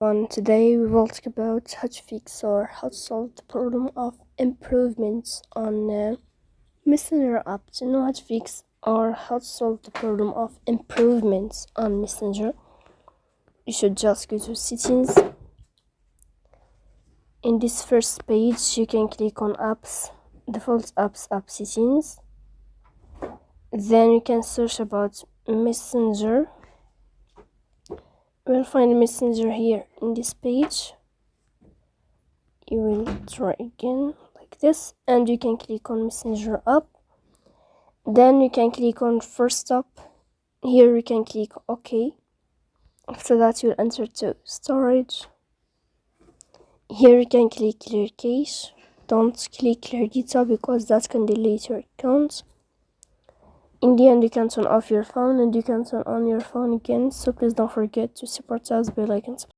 Today we will talk about how to fix or how to solve the problem of improvements on Messenger app. To know how to fix or how to solve the problem of improvements on Messenger, you should just go to settings. In this first page, you can click on apps, default apps, app settings. Then you can search about Messenger. You will find Messenger here in this page. You will try again like this, and you can click on Messenger app. Then you can click on first stop. Here you can click OK. After that you'll enter to storage. Here you can click clear cache. Don't click clear data because that can delete your account. In the end, you can turn off your phone and you can turn on your phone again, so please don't forget to support us by liking and subscribe.